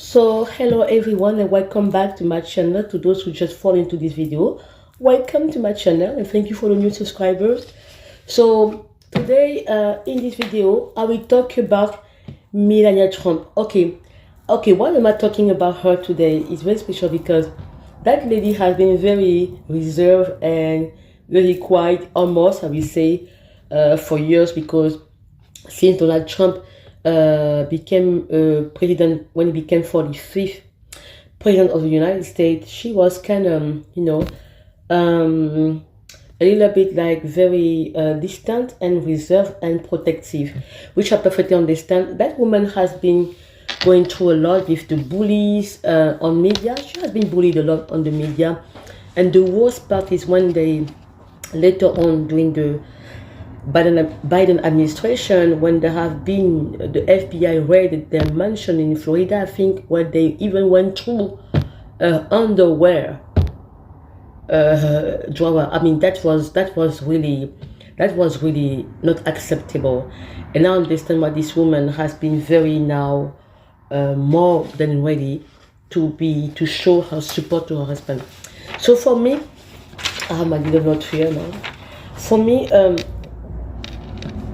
So hello everyone and welcome back to my channel. To those who just fall into this video, welcome to my channel and thank you for the new subscribers. So today in this video I will talk about Melania Trump. Okay, why am I talking about her today? It's very special because that lady has been very reserved and very quiet, almost I will say, for years, because since Donald Trump became president, when he became 45th president of the United States, she was kind of, a little bit like very distant and reserved and protective, which I perfectly understand. That woman has been going through a lot with the bullies on media. She has been bullied a lot on the media. And the worst part is when they, later on during the Biden administration, when there have been the FBI raided their mansion in Florida, I think, where they even went through underwear drawer. I mean, that was really not acceptable. And I understand why this woman has been very now more than ready to show her support to her husband. So for me, I have my little note here now. For me,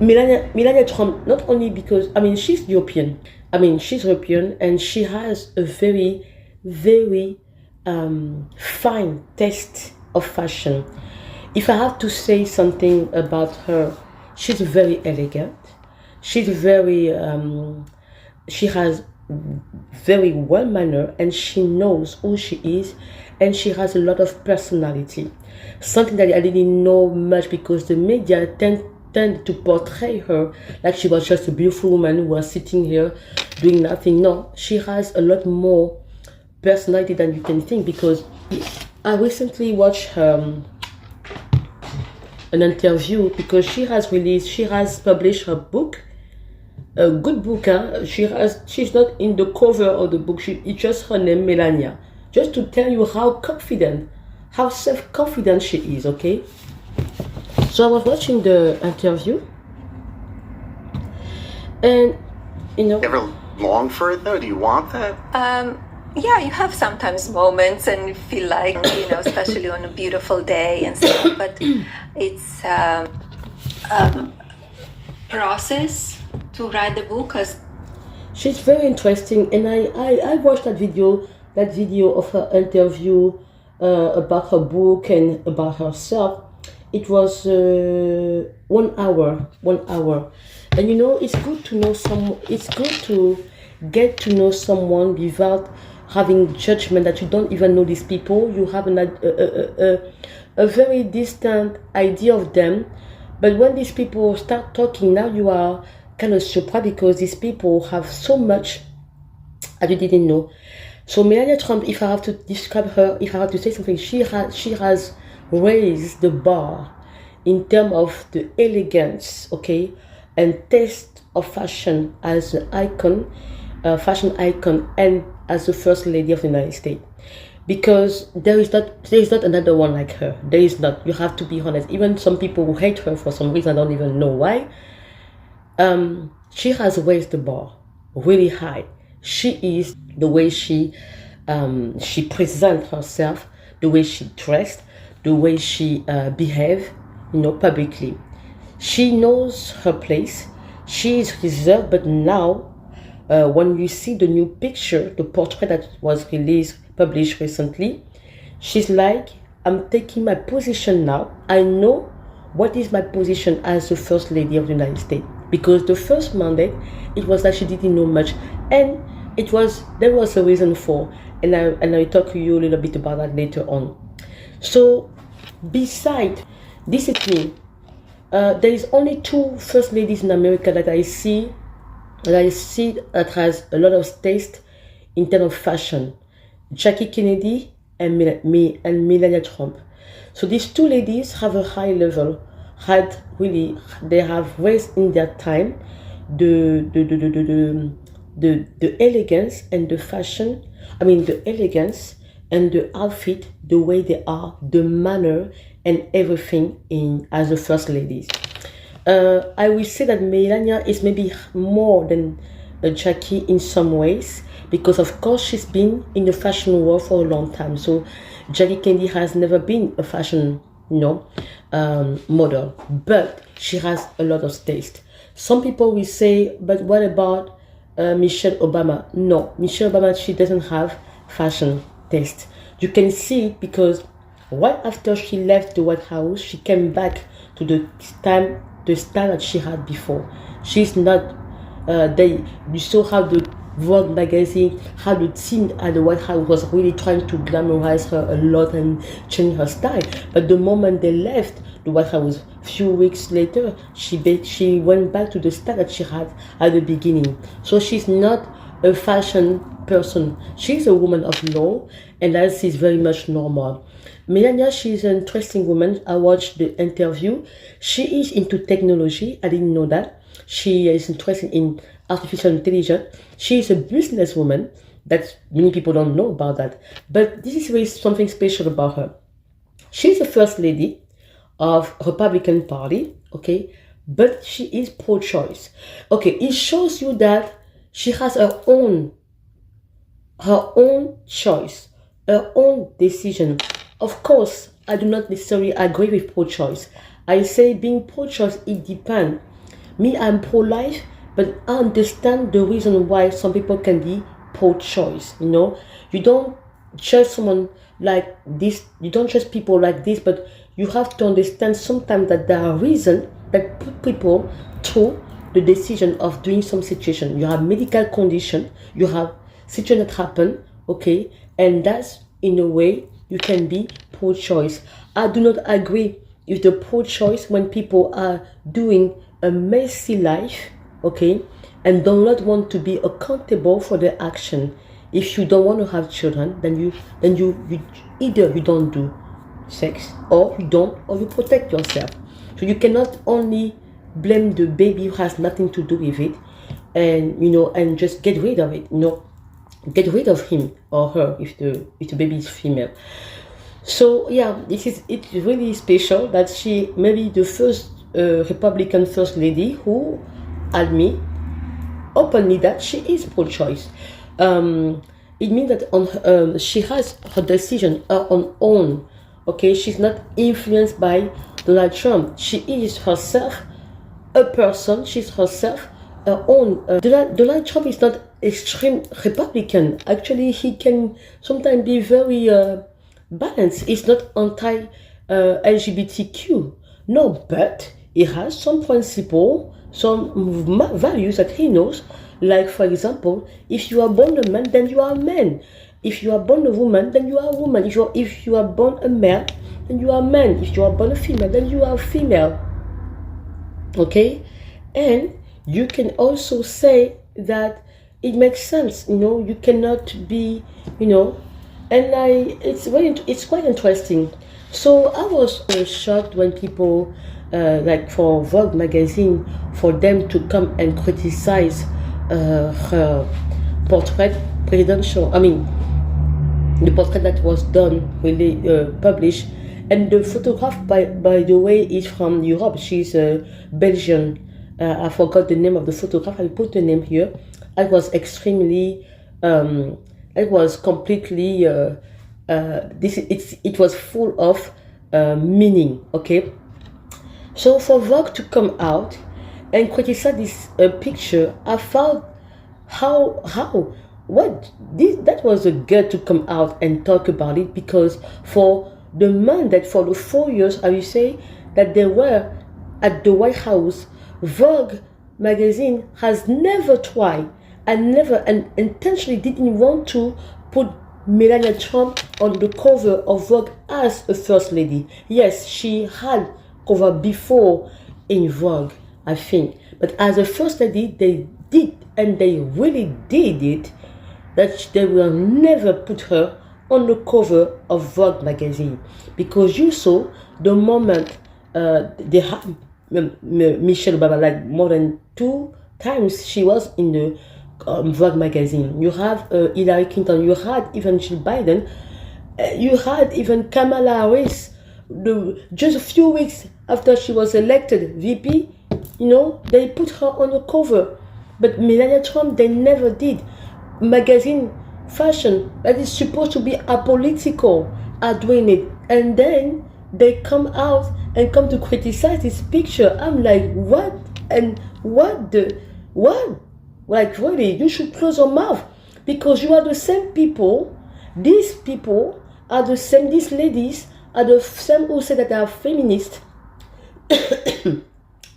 Melania Trump, not only because, I mean, she's European. I mean, she's European and she has a very, very fine taste of fashion. If I have to say something about her, she's very elegant. She's very, she has very well mannered and she knows who she is, and she has a lot of personality. Something that I didn't know much because the media tend to portray her like she was just a beautiful woman who was sitting here doing nothing. No, she has a lot more personality than you can think, because I recently watched an interview, because she has published her book, a good book. She's not in the cover of the book, it's just her name, Melania, just to tell you how confident, how self-confident she is. Okay, so I was watching the interview, and Ever long for it though? Do you want that? Yeah, you have sometimes moments and you feel like, especially on a beautiful day and stuff, but it's process to write the book. She's very interesting, and I watched that video of her interview about her book and about herself. It was 1 hour, and it's good to know it's good to get to know someone without having judgment that you don't even know these people. You have a very distant idea of them, but when these people start talking, now you are kind of surprised because these people have so much that you didn't know. So Melania Trump, if I have to describe her, if I have to say something, she has raised the bar in terms of the elegance, okay, and taste of fashion as an icon, fashion icon, and as the first lady of the United States. Because there is not another one like her. There is not. You have to be honest. Even some people who hate her for some reason, I don't even know why. She has raised the bar really high. She is the way she presents herself, the way she dressed, the way she behaves, publicly. She knows her place. She is reserved, but now, when you see the new picture, the portrait that was published recently, she's like, I'm taking my position now. I know what is my position as the First Lady of the United States. Because the first mandate, it was that she didn't know much. And there was a reason for, and I'll talk to you a little bit about that later on. So, beside discipline, there is only two first ladies in America that I see that has a lot of taste in terms of fashion: Jackie Kennedy and Melania Trump. So these two ladies have a high level. They have raised in their time the elegance and the fashion. I mean, the elegance and the outfit, the way they are, the manner and everything as the first ladies. I will say that Melania is maybe more than Jackie in some ways, because of course she's been in the fashion world for a long time. So Jackie Kennedy has never been a fashion, model, but she has a lot of taste. Some people will say, but what about Michelle Obama? No, Michelle Obama, she doesn't have fashion taste. You can see it because right after she left the White House, she came back to the style that she had before. She's not. You saw how the Vogue magazine, how the team at the White House was really trying to glamorize her a lot and change her style. But the moment they left the White House, a few weeks later, she went back to the style that she had at the beginning. So she's not a fashion person. She's a woman of law, and that is very much normal. Melania, she's an interesting woman. I watched the interview. She is into technology. I didn't know that. She is interested in artificial intelligence. She is a businesswoman. That many people don't know about that. But this is really something special about her. She's the first lady of Republican Party, okay? But she is pro-choice. Okay, it shows you that she has her own choice, her own decision. Of course, I do not necessarily agree with pro-choice. I say being pro-choice, it depends. Me, I'm pro-life, but I understand the reason why some people can be pro-choice. You don't judge someone like this. You don't judge people like this, but you have to understand sometimes that there are reasons that put people through the decision of doing some situation. You have medical condition, you have situation that happen, okay, and that's in a way you can be pro-choice. I do not agree with the pro-choice when people are doing a messy life, okay, and do not want to be accountable for their action. If you don't want to have children, then you either you don't do sex, or you protect yourself. So you cannot only blame the baby who has nothing to do with it, and just get rid of it. Get rid of him or her if the baby is female. So yeah, it's really special that she may be the first Republican first lady who admit openly that she is pro-choice. It means that she has her decision on own. Okay, she's not influenced by Donald Trump. She is herself a person. She's herself her own. Donald Trump is not extreme Republican. Actually, he can sometimes be very balanced. He's not anti LGBTQ. No, but he has some principle, some values that he knows. Like, for example, if you are born a man, then you are a man. If you are born a woman, then you are a woman. If you are born a male, then you are a man. If you are born a female, then you are a female. Okay? And you can also say that it makes sense, you cannot be, it's quite interesting. So I was shocked when people, like for Vogue magazine, for them to come and criticize her portrait, the portrait that was done, really published. And the photograph, by the way, is from Europe. She's a Belgian. I forgot the name of the photograph. I put the name here. It was extremely. It was completely. It was full of meaning. Okay. So for Vogue to come out and criticize this picture, I found that was a girl to come out and talk about it, because for the man that for the 4 years, I will say, that they were at the White House, Vogue magazine has never tried and intentionally didn't want to put Melania Trump on the cover of Vogue as a first lady. Yes, she had cover before in Vogue, I think, but as a first lady, they did, and they really did it, that they will never put her on the cover of Vogue magazine, because you saw the moment they had Michelle Obama, like more than 2 times she was in the Vogue magazine. You have Hillary Clinton, you had even Jill Biden, you had even Kamala Harris. Just a few weeks after she was elected VP, they put her on the cover. But Melania Trump, they never did. magazine fashion that is supposed to be apolitical are doing it, and then they come out and come to criticize this picture. I'm like, what? And what? Like, really, you should close your mouth, because you are the same people. These people are the same. These ladies are the same who say that they are feminists,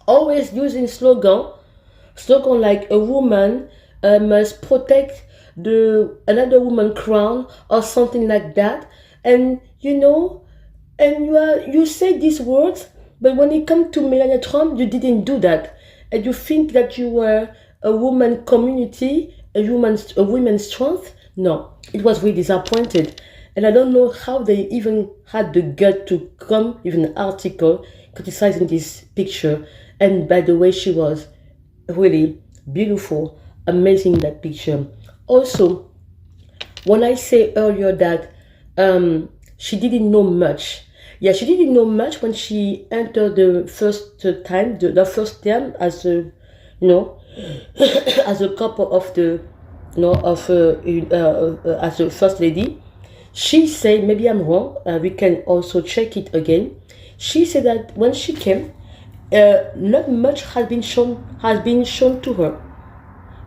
always using slogan like a woman must protect the another woman crown or something like that. And and you say these words, but when it comes to Melania Trump, you didn't do that, and you think that you were a woman community, a woman's strength. No, it was really disappointed, and I don't know how they even had the gut to come with an article criticizing this picture. And by the way, she was really beautiful, amazing, that picture. Also, when I say earlier that she didn't know much, yeah, she didn't know much when she entered the first time, the first term as a, as a couple of the, as a first lady. She said, maybe I'm wrong. We can also check it again. She said that when she came, not much has been shown to her.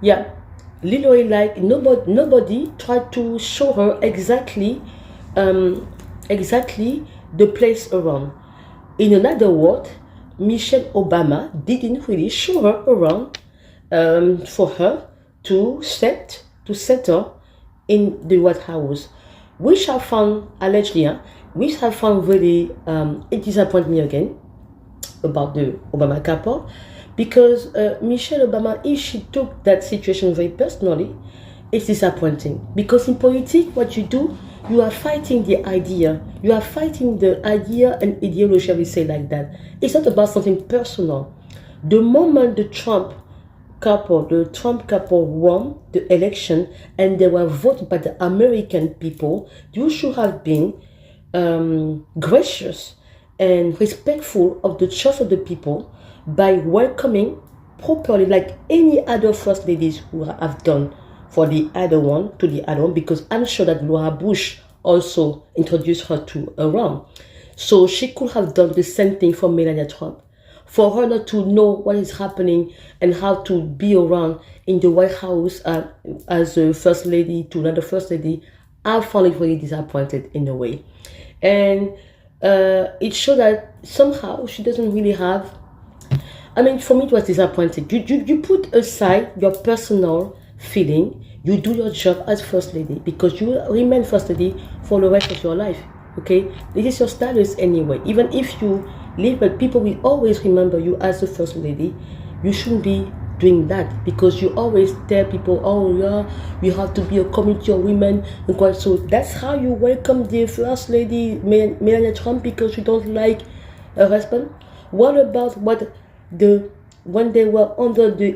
Yeah, literally, like nobody tried to show her exactly the place around. In another word, Michelle Obama didn't really show her around for her to settle in the White House, which I found allegedly, which I found really it disappointed me again about the Obama couple, because Michelle Obama, if she took that situation very personally, it's disappointing. Because in politics, what you do, you are fighting the idea. You are fighting the idea and ideology, we say like that. It's not about something personal. The moment the Trump couple won the election and they were voted by the American people, you should have been gracious and respectful of the choice of the people by welcoming properly, like any other first ladies who have done for the other one, because I'm sure that Laura Bush also introduced her to Iran. So she could have done the same thing for Melania Trump. For her not to know what is happening and how to be around in the White House as a first lady to another first lady, I found it really disappointed in a way. And it showed that somehow she doesn't really have, I mean, for me it was disappointing. You put aside your personal feeling, you do your job as first lady, because you remain first lady for the rest of your life. Okay, this is your status anyway. Even if you leave, but people will always remember you as the first lady. You shouldn't be doing that, because you always tell people, oh yeah, you have to be a community of women and quite. So that's how you welcome the first lady Melania Trump, because you don't like her husband. What about when they were under the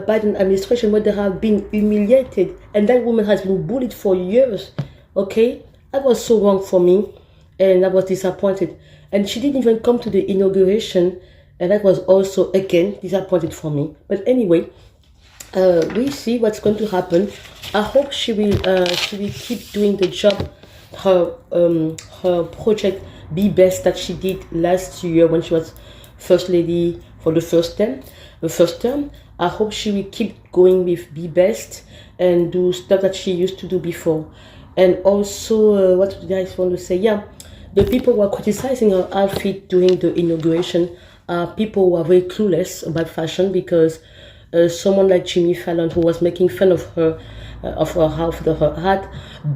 Biden administration, where they have been humiliated and that woman has been bullied for years? Okay, that was so wrong for me, and I was disappointed. And she didn't even come to the inauguration, and that was also again disappointed for me. But anyway, we see what's going to happen. I hope she will keep doing the job, her project Be Best that she did last year when she was first lady for the first term. I hope she will keep going with Be Best and do stuff that she used to do before. And also, what did I want to say? Yeah, the people who are criticizing her outfit during the inauguration are people who are very clueless about fashion, because someone like Jimmy Fallon, who was making fun of her outfit, of her hat,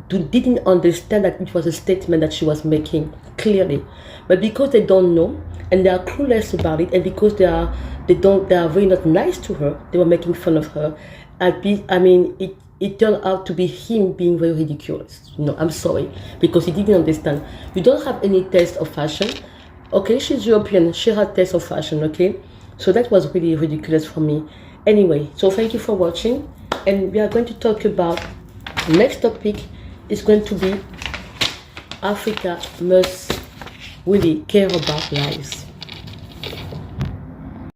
didn't understand that it was a statement that she was making clearly. But because they don't know and they are clueless about it, and because they are very not nice to her, they were making fun of her. It turned out to be him being very ridiculous. I'm sorry, because he didn't understand. You don't have any taste of fashion. Okay, she's European. She had taste of fashion, okay? So that was really ridiculous for me. Anyway, so thank you for watching. And we are going to talk about, next topic is going to be Africa must really care about lives.